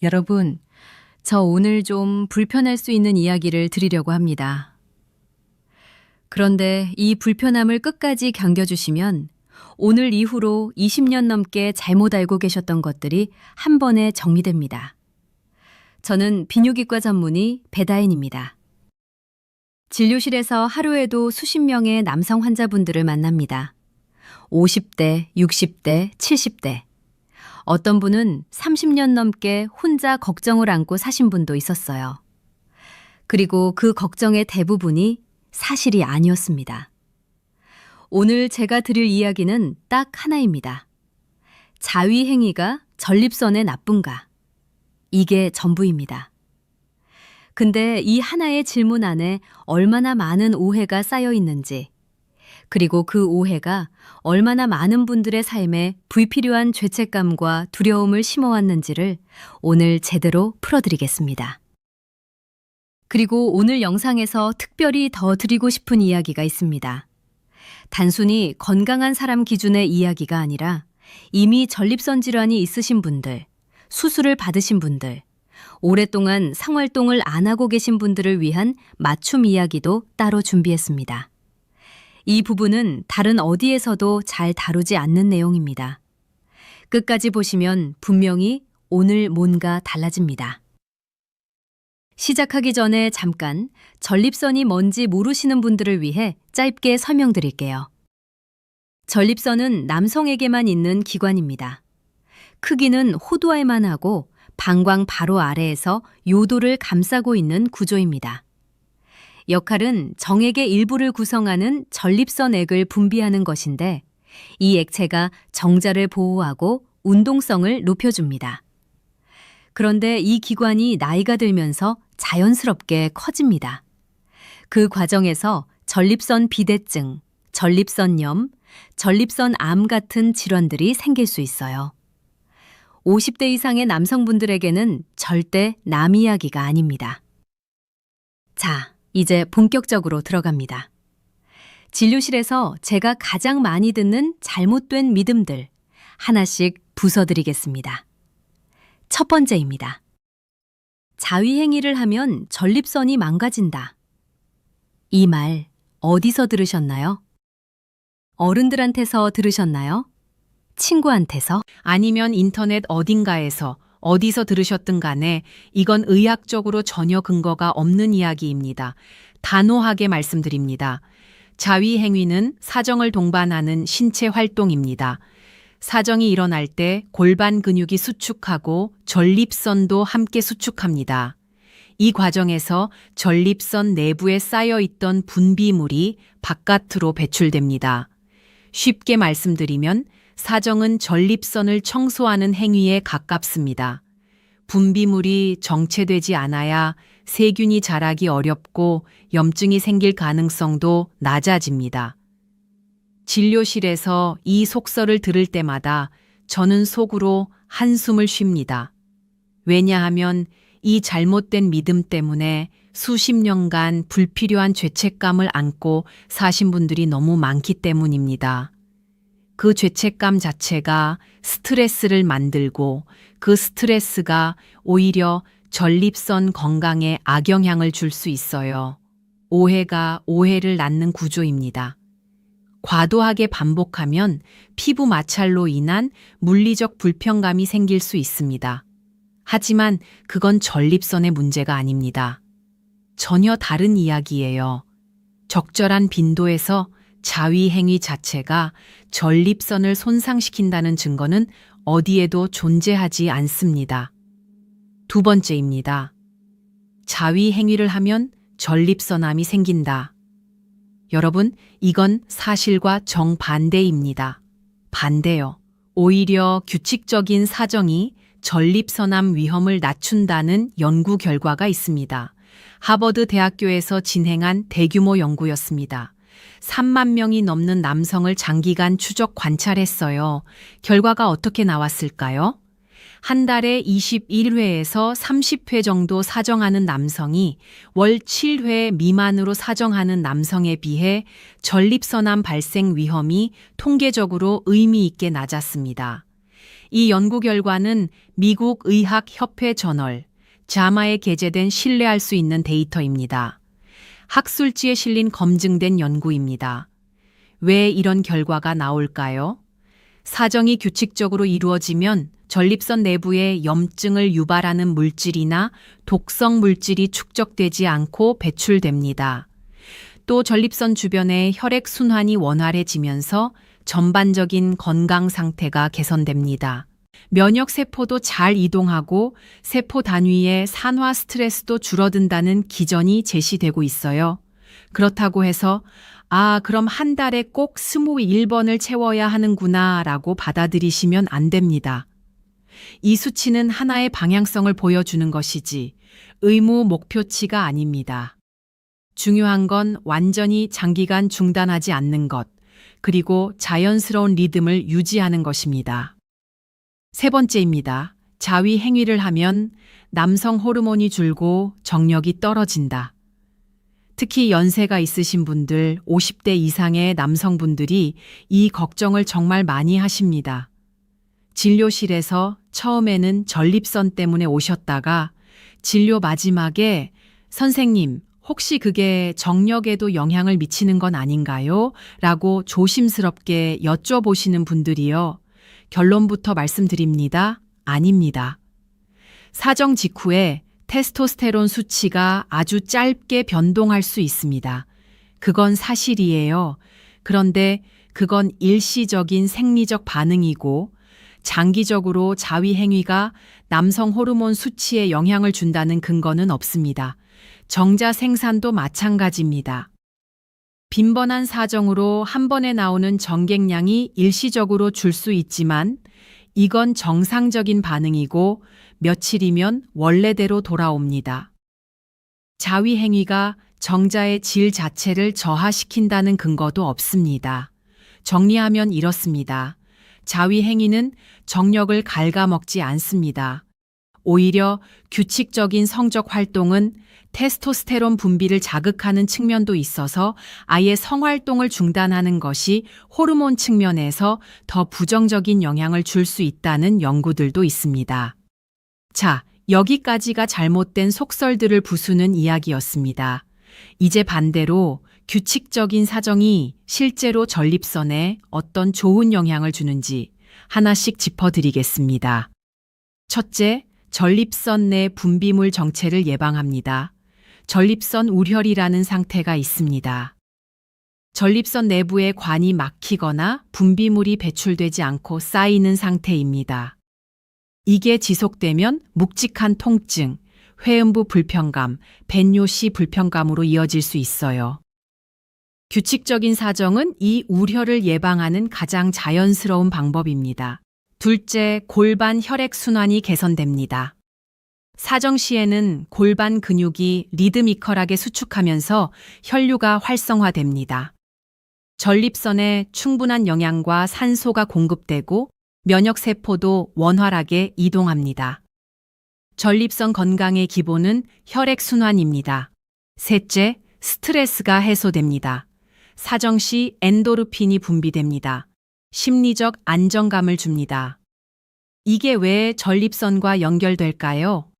여러분, 저 오늘 좀 불편할 수 있는 이야기를 드리려고 합니다. 그런데 이 불편함을 끝까지 견뎌주시면 오늘 이후로 20년 넘게 잘못 알고 계셨던 것들이 한 번에 정리됩니다. 저는 비뇨기과 전문의 배다인입니다. 진료실에서 하루에도 수십 명의 남성 환자분들을 만납니다. 50대, 60대, 70대. 어떤 분은 30년 넘게 혼자 걱정을 안고 사신 분도 있었어요. 그리고 그 걱정의 대부분이 사실이 아니었습니다. 오늘 제가 드릴 이야기는 딱 하나입니다. 자위행위가 전립선에 나쁜가? 이게 전부입니다. 근데 이 하나의 질문 안에 얼마나 많은 오해가 쌓여 있는지, 그리고 그 오해가 얼마나 많은 분들의 삶에 불필요한 죄책감과 두려움을 심어왔는지를 오늘 제대로 풀어드리겠습니다. 그리고 오늘 영상에서 특별히 더 드리고 싶은 이야기가 있습니다. 단순히 건강한 사람 기준의 이야기가 아니라 이미 전립선 질환이 있으신 분들, 수술을 받으신 분들, 오랫동안 상활동을 안 하고 계신 분들을 위한 맞춤 이야기도 따로 준비했습니다. 이 부분은 다른 어디에서도 잘 다루지 않는 내용입니다. 끝까지 보시면 분명히 오늘 뭔가 달라집니다. 시작하기 전에 잠깐 전립선이 뭔지 모르시는 분들을 위해 짧게 설명드릴게요. 전립선은 남성에게만 있는 기관입니다. 크기는 호두알만 하고 방광 바로 아래에서 요도를 감싸고 있는 구조입니다. 역할은 정액의 일부를 구성하는 전립선액을 분비하는 것인데 이 액체가 정자를 보호하고 운동성을 높여줍니다. 그런데 이 기관이 나이가 들면서 자연스럽게 커집니다. 그 과정에서 전립선 비대증, 전립선염, 전립선암 같은 질환들이 생길 수 있어요. 50대 이상의 남성분들에게는 절대 남 이야기가 아닙니다. 자, 이제 본격적으로 들어갑니다. 진료실에서 제가 가장 많이 듣는 잘못된 믿음들 하나씩 부숴드리겠습니다. 첫 번째입니다. 자위행위를 하면 전립선이 망가진다. 이 말 어디서 들으셨나요? 어른들한테서 들으셨나요? 친구한테서? 아니면 인터넷 어딘가에서 어디서 들으셨든 간에 이건 의학적으로 전혀 근거가 없는 이야기입니다. 단호하게 말씀드립니다. 자위행위는 사정을 동반하는 신체 활동입니다. 사정이 일어날 때 골반 근육이 수축하고 전립선도 함께 수축합니다. 이 과정에서 전립선 내부에 쌓여 있던 분비물이 바깥으로 배출됩니다. 쉽게 말씀드리면 사정은 전립선을 청소하는 행위에 가깝습니다. 분비물이 정체되지 않아야 세균이 자라기 어렵고 염증이 생길 가능성도 낮아집니다. 진료실에서 이 속설을 들을 때마다 저는 속으로 한숨을 쉽니다. 왜냐하면 이 잘못된 믿음 때문에 수십 년간 불필요한 죄책감을 안고 사신 분들이 너무 많기 때문입니다. 그 죄책감 자체가 스트레스를 만들고 그 스트레스가 오히려 전립선 건강에 악영향을 줄 수 있어요. 오해가 오해를 낳는 구조입니다. 과도하게 반복하면 피부 마찰로 인한 물리적 불편감이 생길 수 있습니다. 하지만 그건 전립선의 문제가 아닙니다. 전혀 다른 이야기예요. 적절한 빈도에서 자위행위 자체가 전립선을 손상시킨다는 증거는 어디에도 존재하지 않습니다. 두 번째입니다. 자위행위를 하면 전립선암이 생긴다. 여러분, 이건 사실과 정반대입니다. 반대요. 오히려 규칙적인 사정이 전립선암 위험을 낮춘다는 연구 결과가 있습니다. 하버드 대학교에서 진행한 대규모 연구였습니다. 3만 명이 넘는 남성을 장기간 추적 관찰했어요. 결과가 어떻게 나왔을까요? 한 달에 21회에서 30회 정도 사정하는 남성이 월 7회 미만으로 사정하는 남성에 비해 전립선암 발생 위험이 통계적으로 의미 있게 낮았습니다. 이 연구 결과는 미국 의학협회 저널 자마에 게재된 신뢰할 수 있는 데이터입니다. 학술지에 실린 검증된 연구입니다. 왜 이런 결과가 나올까요? 사정이 규칙적으로 이루어지면 전립선 내부에 염증을 유발하는 물질이나 독성 물질이 축적되지 않고 배출됩니다. 또 전립선 주변의 혈액 순환이 원활해지면서 전반적인 건강 상태가 개선됩니다. 면역 세포도 잘 이동하고 세포 단위의 산화 스트레스도 줄어든다는 기전이 제시되고 있어요. 그렇다고 해서 그럼 한 달에 꼭 21번을 채워야 하는구나 라고 받아들이시면 안 됩니다. 이 수치는 하나의 방향성을 보여주는 것이지 의무 목표치가 아닙니다. 중요한 건 완전히 장기간 중단하지 않는 것, 그리고 자연스러운 리듬을 유지하는 것입니다. 세 번째입니다. 자위 행위를 하면 남성 호르몬이 줄고 정력이 떨어진다. 특히 연세가 있으신 분들, 50대 이상의 남성분들이 이 걱정을 정말 많이 하십니다. 진료실에서 처음에는 전립선 때문에 오셨다가 진료 마지막에 선생님, 혹시 그게 정력에도 영향을 미치는 건 아닌가요? 라고 조심스럽게 여쭤보시는 분들이요. 결론부터 말씀드립니다. 아닙니다. 사정 직후에 테스토스테론 수치가 아주 짧게 변동할 수 있습니다. 그건 사실이에요. 그런데 그건 일시적인 생리적 반응이고 장기적으로 자위 행위가 남성 호르몬 수치에 영향을 준다는 근거는 없습니다. 정자 생산도 마찬가지입니다. 빈번한 사정으로 한 번에 나오는 정객량이 일시적으로 줄 수 있지만 이건 정상적인 반응이고 며칠이면 원래대로 돌아옵니다. 자위 행위가 정자의 질 자체를 저하시킨다는 근거도 없습니다. 정리하면 이렇습니다. 자위 행위는 정력을 갉아먹지 않습니다. 오히려 규칙적인 성적 활동은 테스토스테론 분비를 자극하는 측면도 있어서 아예 성활동을 중단하는 것이 호르몬 측면에서 더 부정적인 영향을 줄 수 있다는 연구들도 있습니다. 자, 여기까지가 잘못된 속설들을 부수는 이야기였습니다. 이제 반대로 규칙적인 사정이 실제로 전립선에 어떤 좋은 영향을 주는지 하나씩 짚어드리겠습니다. 첫째, 전립선 내 분비물 정체를 예방합니다. 전립선 우혈이라는 상태가 있습니다. 전립선 내부의 관이 막히거나 분비물이 배출되지 않고 쌓이는 상태입니다. 이게 지속되면 묵직한 통증, 회음부 불편감, 벤요시 불편감으로 이어질 수 있어요. 규칙적인 사정은 이 우혈을 예방하는 가장 자연스러운 방법입니다. 둘째, 골반 혈액순환이 개선됩니다. 사정 시에는 골반 근육이 리드미컬하게 수축하면서 혈류가 활성화됩니다. 전립선에 충분한 영양과 산소가 공급되고 면역세포도 원활하게 이동합니다. 전립선 건강의 기본은 혈액순환입니다. 셋째, 스트레스가 해소됩니다. 사정 시 엔도르핀이 분비됩니다. 심리적 안정감을 줍니다. 이게 왜 전립선과 연결될까요?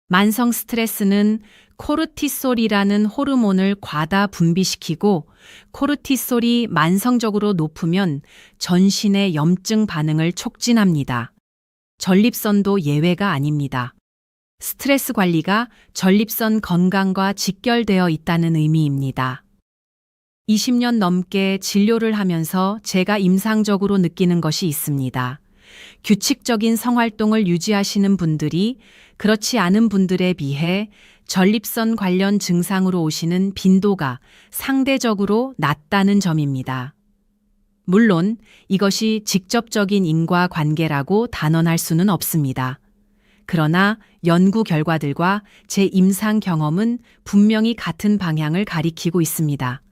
만성 스트레스는 코르티솔이라는 호르몬을 과다 분비시키고 코르티솔이 만성적으로 높으면 전신의 염증 반응을 촉진합니다. 전립선도 예외가 아닙니다. 스트레스 관리가 전립선 건강과 직결되어 있다는 의미입니다. 20년 넘게 진료를 하면서 제가 임상적으로 느끼는 것이 있습니다. 규칙적인 성활동을 유지하시는 분들이 그렇지 않은 분들에 비해 전립선 관련 증상으로 오시는 빈도가 상대적으로 낮다는 점입니다. 물론 이것이 직접적인 인과관계라고 단언할 수는 없습니다. 그러나 연구 결과들과 제 임상 경험은 분명히 같은 방향을 가리키고 있습니다.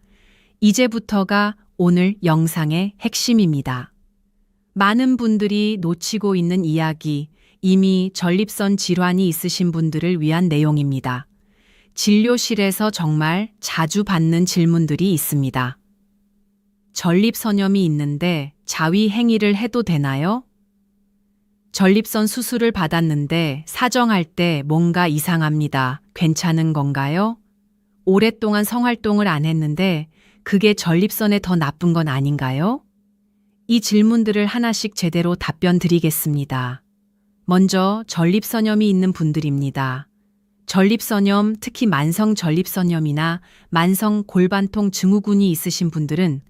이제부터가 오늘 영상의 핵심입니다. 많은 분들이 놓치고 있는 이야기, 이미 전립선 질환이 있으신 분들을 위한 내용입니다. 진료실에서 정말 자주 받는 질문들이 있습니다. 전립선염이 있는데 자위 행위를 해도 되나요? 전립선 수술을 받았는데 사정할 때 뭔가 이상합니다. 괜찮은 건가요? 오랫동안 성활동을 안 했는데 그게 전립선에 더 나쁜 건 아닌가요? 이 질문들을 하나씩 제대로 답변 드리겠습니다. 먼저 전립선염이 있는 분들입니다. 전립선염, 특히 만성 전립선염이나 만성 골반통 증후군이 있으신 분들은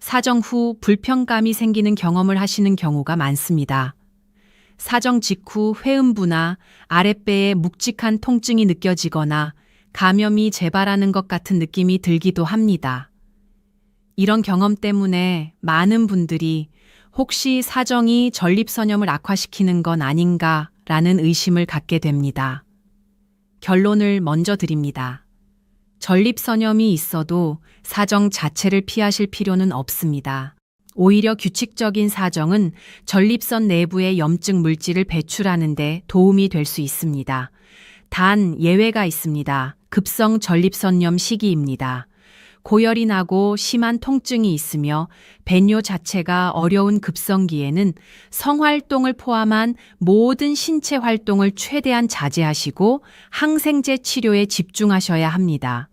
사정 후 불편감이 생기는 경험을 하시는 경우가 많습니다. 사정 직후 회음부나 아랫배에 묵직한 통증이 느껴지거나 감염이 재발하는 것 같은 느낌이 들기도 합니다. 이런 경험 때문에 많은 분들이 혹시 사정이 전립선염을 악화시키는 건 아닌가라는 의심을 갖게 됩니다. 결론을 먼저 드립니다. 전립선염이 있어도 사정 자체를 피하실 필요는 없습니다. 오히려 규칙적인 사정은 전립선 내부의 염증 물질을 배출하는 데 도움이 될 수 있습니다. 단 예외가 있습니다. 급성 전립선염 시기입니다. 고열이 나고 심한 통증이 있으며 배뇨 자체가 어려운 급성기에는 성활동을 포함한 모든 신체 활동을 최대한 자제하시고 항생제 치료에 집중하셔야 합니다.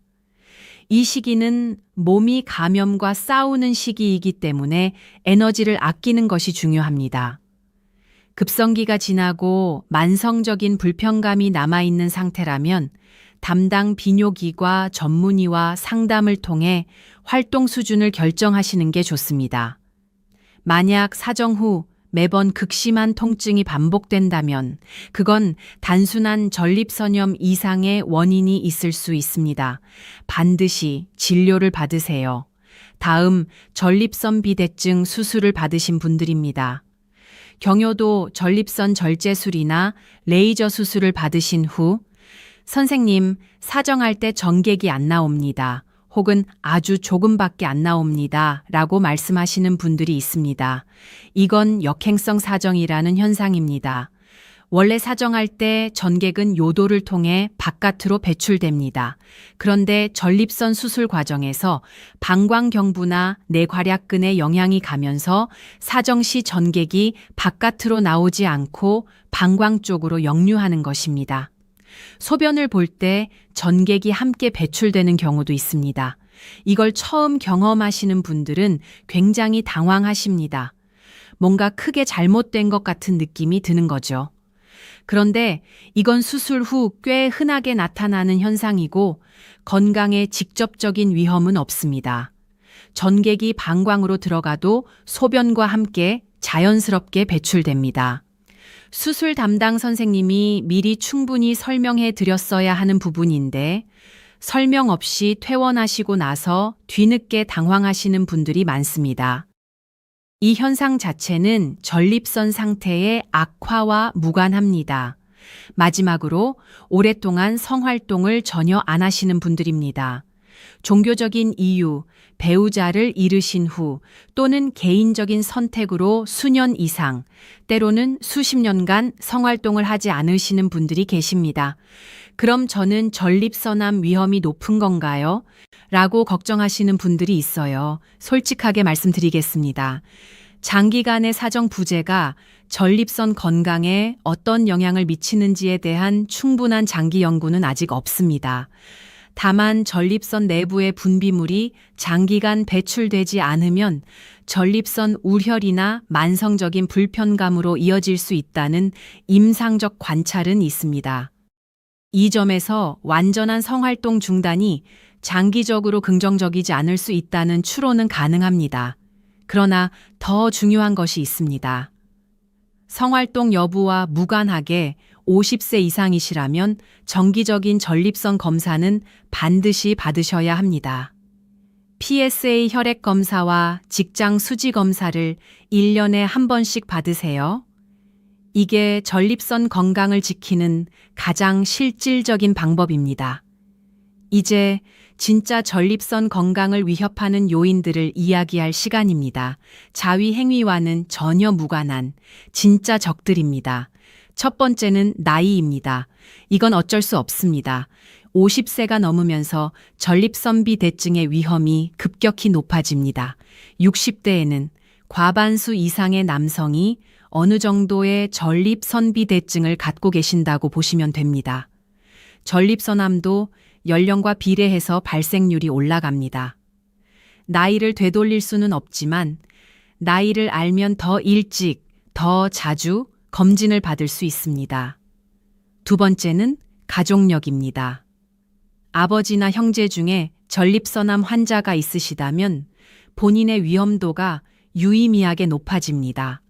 이 시기는 몸이 감염과 싸우는 시기이기 때문에 에너지를 아끼는 것이 중요합니다. 급성기가 지나고 만성적인 불편감이 남아있는 상태라면 담당 비뇨기과 전문의와 상담을 통해 활동 수준을 결정하시는 게 좋습니다. 만약 사정 후 매번 극심한 통증이 반복된다면 그건 단순한 전립선염 이상의 원인이 있을 수 있습니다. 반드시 진료를 받으세요. 다음, 전립선 비대증 수술을 받으신 분들입니다. 경요도 전립선 절제술이나 레이저 수술을 받으신 후 선생님, 사정할 때 전객이 안 나옵니다. 혹은 아주 조금밖에 안 나옵니다. 라고 말씀하시는 분들이 있습니다. 이건 역행성 사정이라는 현상입니다. 원래 사정할 때 전객은 요도를 통해 바깥으로 배출됩니다. 그런데 전립선 수술 과정에서 방광경부나 뇌괄약근에 영향이 가면서 사정 시 전객이 바깥으로 나오지 않고 방광 쪽으로 역류하는 것입니다. 소변을 볼 때 전객이 함께 배출되는 경우도 있습니다. 이걸 처음 경험하시는 분들은 굉장히 당황하십니다. 뭔가 크게 잘못된 것 같은 느낌이 드는 거죠. 그런데 이건 수술 후 꽤 흔하게 나타나는 현상이고 건강에 직접적인 위험은 없습니다. 전객이 방광으로 들어가도 소변과 함께 자연스럽게 배출됩니다. 수술 담당 선생님이 미리 충분히 설명해 드렸어야 하는 부분인데 설명 없이 퇴원하시고 나서 뒤늦게 당황하시는 분들이 많습니다. 이 현상 자체는 전립선 상태의 악화와 무관합니다. 마지막으로 오랫동안 성활동을 전혀 안 하시는 분들입니다. 종교적인 이유, 배우자를 잃으신 후 또는 개인적인 선택으로 수년 이상, 때로는 수십 년간 성활동을 하지 않으시는 분들이 계십니다. 그럼 저는 전립선암 위험이 높은 건가요? 라고 걱정하시는 분들이 있어요. 솔직하게 말씀드리겠습니다. 장기간의 사정 부재가 전립선 건강에 어떤 영향을 미치는지에 대한 충분한 장기 연구는 아직 없습니다. 다만 전립선 내부의 분비물이 장기간 배출되지 않으면 전립선 우혈이나 만성적인 불편감으로 이어질 수 있다는 임상적 관찰은 있습니다. 이 점에서 완전한 성활동 중단이 장기적으로 긍정적이지 않을 수 있다는 추론은 가능합니다. 그러나 더 중요한 것이 있습니다. 성활동 여부와 무관하게 50세 이상이시라면 정기적인 전립선 검사는 반드시 받으셔야 합니다. PSA 혈액 검사와 직장 수지 검사를 1년에 한 번씩 받으세요. 이게 전립선 건강을 지키는 가장 실질적인 방법입니다. 이제 진짜 전립선 건강을 위협하는 요인들을 이야기할 시간입니다. 자위 행위와는 전혀 무관한 진짜 적들입니다. 첫 번째는 나이입니다. 이건 어쩔 수 없습니다. 50세가 넘으면서 전립선 비대증의 위험이 급격히 높아집니다. 60대에는 과반수 이상의 남성이 어느 정도의 전립선비대증을 갖고 계신다고 보시면 됩니다. 전립선암도 연령과 비례해서 발생률이 올라갑니다. 나이를 되돌릴 수는 없지만 나이를 알면 더 일찍, 더 자주 검진을 받을 수 있습니다. 두 번째는 가족력입니다. 아버지나 형제 중에 전립선암 환자가 있으시다면 본인의 위험도가 유의미하게 높아집니다.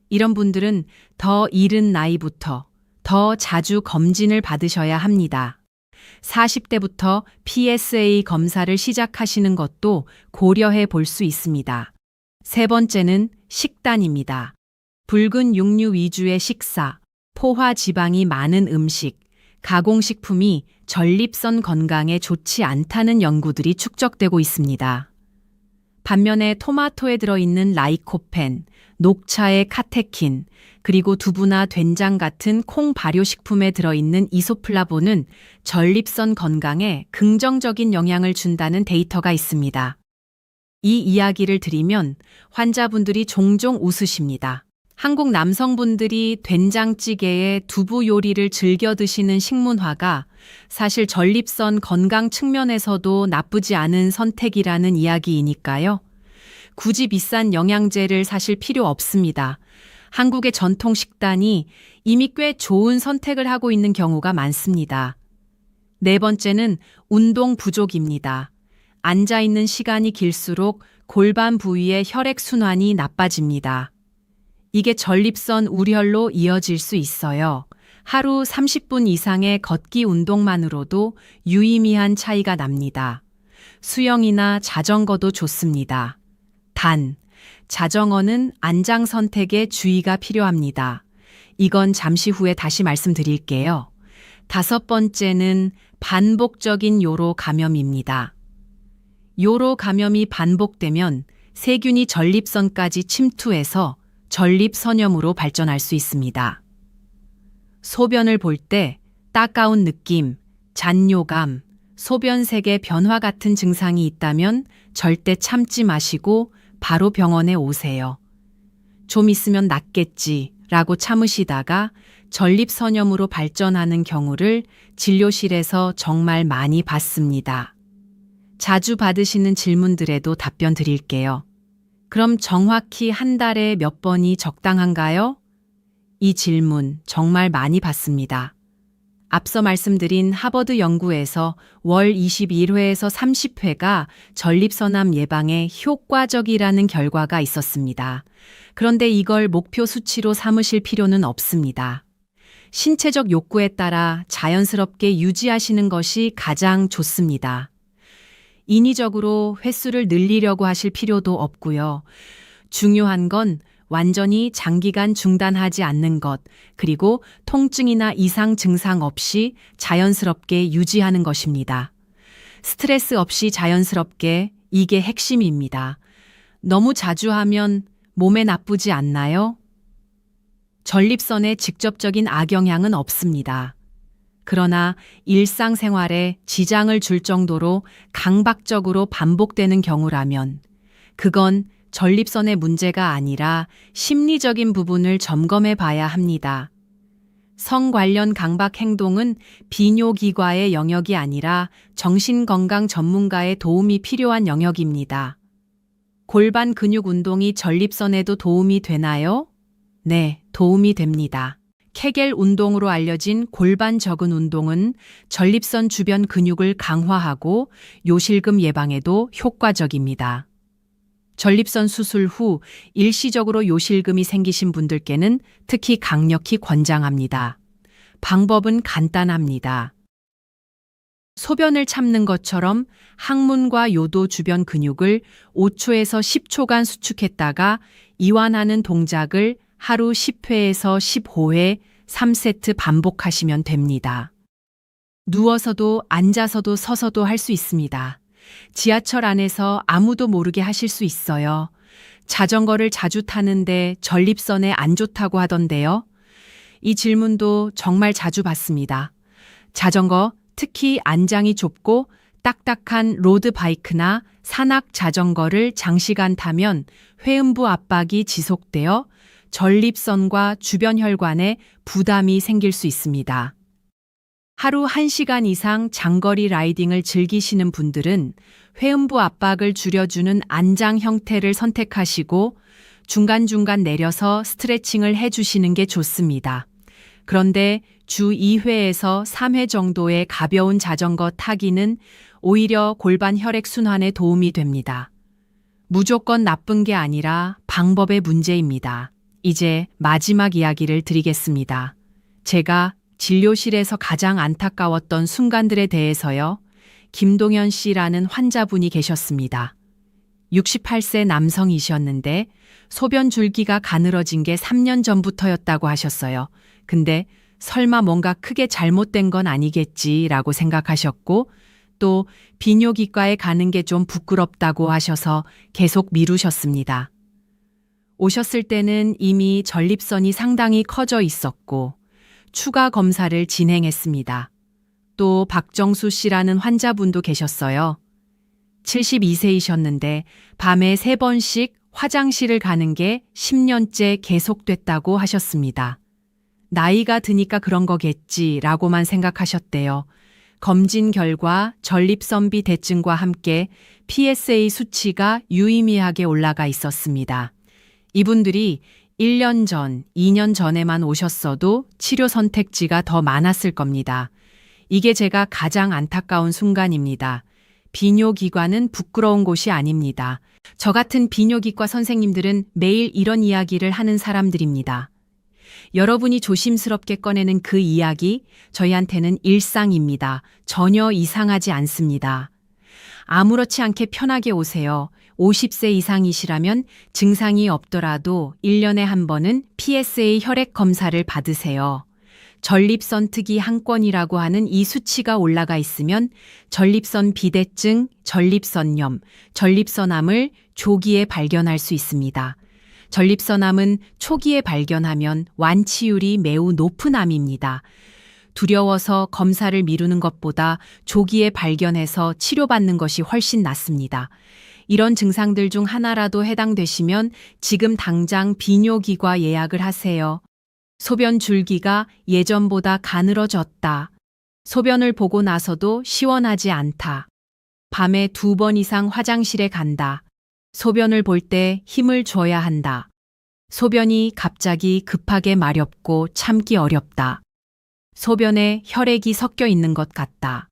이런 분들은 더 이른 나이부터 더 자주 검진을 받으셔야 합니다. 40대부터 PSA 검사를 시작하시는 것도 고려해 볼 수 있습니다. 세 번째는 식단입니다. 붉은 육류 위주의 식사, 포화 지방이 많은 음식, 가공식품이 전립선 건강에 좋지 않다는 연구들이 축적되고 있습니다. 반면에 토마토에 들어있는 라이코펜, 녹차의 카테킨, 그리고 두부나 된장 같은 콩 발효식품에 들어있는 이소플라본은 전립선 건강에 긍정적인 영향을 준다는 데이터가 있습니다. 이 이야기를 드리면 환자분들이 종종 웃으십니다. 한국 남성분들이 된장찌개에 두부 요리를 즐겨 드시는 식문화가 사실 전립선 건강 측면에서도 나쁘지 않은 선택이라는 이야기이니까요. 굳이 비싼 영양제를 사실 필요 없습니다. 한국의 전통 식단이 이미 꽤 좋은 선택을 하고 있는 경우가 많습니다. 네 번째는 운동 부족입니다. 앉아 있는 시간이 길수록 골반 부위의 혈액순환이 나빠집니다. 이게 전립선 우려로 이어질 수 있어요. 하루 30분 이상의 걷기 운동만으로도 유의미한 차이가 납니다. 수영이나 자전거도 좋습니다. 단, 자전거는 안장 선택에 주의가 필요합니다. 이건 잠시 후에 다시 말씀드릴게요. 다섯 번째는 반복적인 요로 감염입니다. 요로 감염이 반복되면 세균이 전립선까지 침투해서 전립선염으로 발전할 수 있습니다. 소변을 볼 때 따가운 느낌, 잔뇨감, 소변색의 변화 같은 증상이 있다면 절대 참지 마시고 바로 병원에 오세요. 좀 있으면 낫겠지 라고 참으시다가 전립선염으로 발전하는 경우를 진료실에서 정말 많이 봤습니다. 자주 받으시는 질문들에도 답변 드릴게요. 그럼 정확히 한 달에 몇 번이 적당한가요? 이 질문 정말 많이 받습니다. 앞서 말씀드린 하버드 연구에서 월 21회에서 30회가 전립선암 예방에 효과적이라는 결과가 있었습니다. 그런데 이걸 목표 수치로 삼으실 필요는 없습니다. 신체적 욕구에 따라 자연스럽게 유지하시는 것이 가장 좋습니다. 인위적으로 횟수를 늘리려고 하실 필요도 없고요. 중요한 건 완전히 장기간 중단하지 않는 것, 그리고 통증이나 이상 증상 없이 자연스럽게 유지하는 것입니다. 스트레스 없이 자연스럽게, 이게 핵심입니다. 너무 자주 하면 몸에 나쁘지 않나요? 전립선에 직접적인 악영향은 없습니다. 그러나 일상생활에 지장을 줄 정도로 강박적으로 반복되는 경우라면 그건 전립선의 문제가 아니라 심리적인 부분을 점검해 봐야 합니다. 성 관련 강박 행동은 비뇨기과의 영역이 아니라 정신건강 전문가의 도움이 필요한 영역입니다. 골반 근육 운동이 전립선에도 도움이 되나요? 네, 도움이 됩니다. 케겔 운동으로 알려진 골반 접은 운동은 전립선 주변 근육을 강화하고 요실금 예방에도 효과적입니다. 전립선 수술 후 일시적으로 요실금이 생기신 분들께는 특히 강력히 권장합니다. 방법은 간단합니다. 소변을 참는 것처럼 항문과 요도 주변 근육을 5초에서 10초간 수축했다가 이완하는 동작을 하루 10회에서 15회 3세트 반복하시면 됩니다. 누워서도 앉아서도 서서도 할 수 있습니다. 지하철 안에서 아무도 모르게 하실 수 있어요. 자전거를 자주 타는데 전립선에 안 좋다고 하던데요. 이 질문도 정말 자주 받습니다. 자전거, 특히 안장이 좁고 딱딱한 로드바이크나 산악 자전거를 장시간 타면 회음부 압박이 지속되어 전립선과 주변 혈관에 부담이 생길 수 있습니다. 하루 1시간 이상 장거리 라이딩을 즐기시는 분들은 회음부 압박을 줄여주는 안장 형태를 선택하시고 중간중간 내려서 스트레칭을 해주시는 게 좋습니다. 그런데 주 2회에서 3회 정도의 가벼운 자전거 타기는 오히려 골반 혈액순환에 도움이 됩니다. 무조건 나쁜 게 아니라 방법의 문제입니다. 이제 마지막 이야기를 드리겠습니다. 제가 진료실에서 가장 안타까웠던 순간들에 대해서요. 김동현 씨라는 환자분이 계셨습니다. 68세 남성이셨는데 소변 줄기가 가늘어진 게 3년 전부터였다고 하셨어요. 근데 설마 뭔가 크게 잘못된 건 아니겠지라고 생각하셨고 또 비뇨기과에 가는 게 좀 부끄럽다고 하셔서 계속 미루셨습니다. 오셨을 때는 이미 전립선이 상당히 커져 있었고 추가 검사를 진행했습니다. 또 박정수 씨라는 환자분도 계셨어요. 72세이셨는데 밤에 3번씩 화장실을 가는 게 10년째 계속됐다고 하셨습니다. 나이가 드니까 그런 거겠지라고만 생각하셨대요. 검진 결과 전립선 비대증과 함께 PSA 수치가 유의미하게 올라가 있었습니다. 이분들이 1년 전, 2년 전에만 오셨어도 치료 선택지가 더 많았을 겁니다. 이게 제가 가장 안타까운 순간입니다. 비뇨기과는 부끄러운 곳이 아닙니다. 저 같은 비뇨기과 선생님들은 매일 이런 이야기를 하는 사람들입니다. 여러분이 조심스럽게 꺼내는 그 이야기, 저희한테는 일상입니다. 전혀 이상하지 않습니다. 아무렇지 않게 편하게 오세요. 50세 이상이시라면 증상이 없더라도 1년에 한 번은 PSA 혈액 검사를 받으세요. 전립선 특이 한 건이라고 하는 이 수치가 올라가 있으면 전립선 비대증, 전립선염, 전립선암을 조기에 발견할 수 있습니다. 전립선암은 초기에 발견하면 완치율이 매우 높은 암입니다. 두려워서 검사를 미루는 것보다 조기에 발견해서 치료받는 것이 훨씬 낫습니다. 이런 증상들 중 하나라도 해당되시면 지금 당장 비뇨기과 예약을 하세요. 소변 줄기가 예전보다 가늘어졌다. 소변을 보고 나서도 시원하지 않다. 밤에 2번 이상 화장실에 간다. 소변을 볼 때 힘을 줘야 한다. 소변이 갑자기 급하게 마렵고 참기 어렵다. 소변에 혈액이 섞여 있는 것 같다.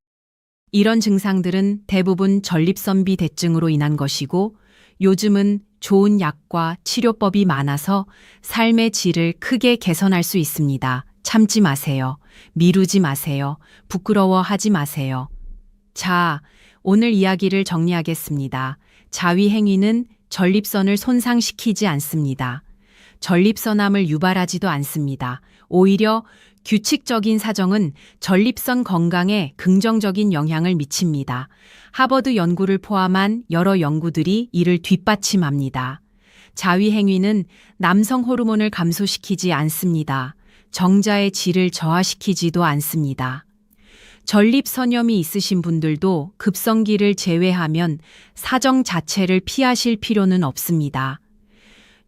이런 증상들은 대부분 전립선 비대증으로 인한 것이고 요즘은 좋은 약과 치료법이 많아서 삶의 질을 크게 개선할 수 있습니다. 참지 마세요. 미루지 마세요. 부끄러워하지 마세요. 자, 오늘 이야기를 정리하겠습니다. 자위행위는 전립선을 손상시키지 않습니다. 전립선암을 유발하지도 않습니다. 오히려 규칙적인 사정은 전립선 건강에 긍정적인 영향을 미칩니다. 하버드 연구를 포함한 여러 연구들이 이를 뒷받침합니다. 자위행위는 남성 호르몬을 감소시키지 않습니다. 정자의 질을 저하시키지도 않습니다. 전립선염이 있으신 분들도 급성기를 제외하면 사정 자체를 피하실 필요는 없습니다.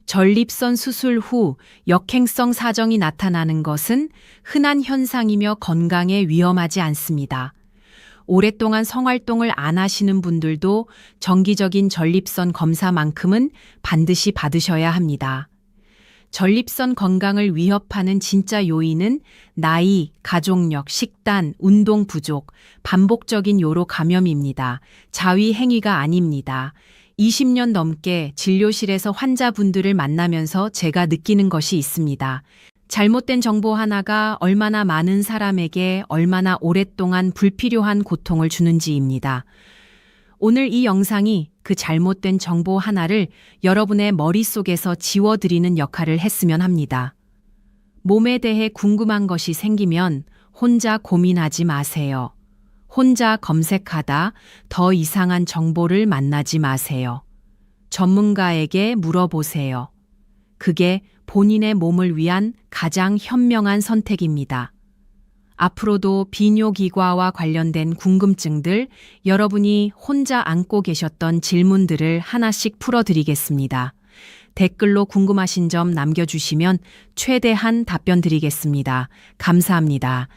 전립선 수술 후 역행성 사정이 나타나는 것은 흔한 현상이며 건강에 위험하지 않습니다. 오랫동안 성활동을 안 하시는 분들도 정기적인 전립선 검사만큼은 반드시 받으셔야 합니다. 전립선 건강을 위협하는 진짜 요인은 나이, 가족력, 식단, 운동 부족, 반복적인 요로 감염입니다. 자위 행위가 아닙니다. 20년 넘게 진료실에서 환자분들을 만나면서 제가 느끼는 것이 있습니다. 잘못된 정보 하나가 얼마나 많은 사람에게 얼마나 오랫동안 불필요한 고통을 주는지입니다. 오늘 이 영상이 그 잘못된 정보 하나를 여러분의 머릿속에서 지워드리는 역할을 했으면 합니다. 몸에 대해 궁금한 것이 생기면 혼자 고민하지 마세요. 혼자 검색하다 더 이상한 정보를 만나지 마세요. 전문가에게 물어보세요. 그게 본인의 몸을 위한 가장 현명한 선택입니다. 앞으로도 비뇨기과와 관련된 궁금증들, 여러분이 혼자 안고 계셨던 질문들을 하나씩 풀어드리겠습니다. 댓글로 궁금하신 점 남겨주시면 최대한 답변 드리겠습니다. 감사합니다.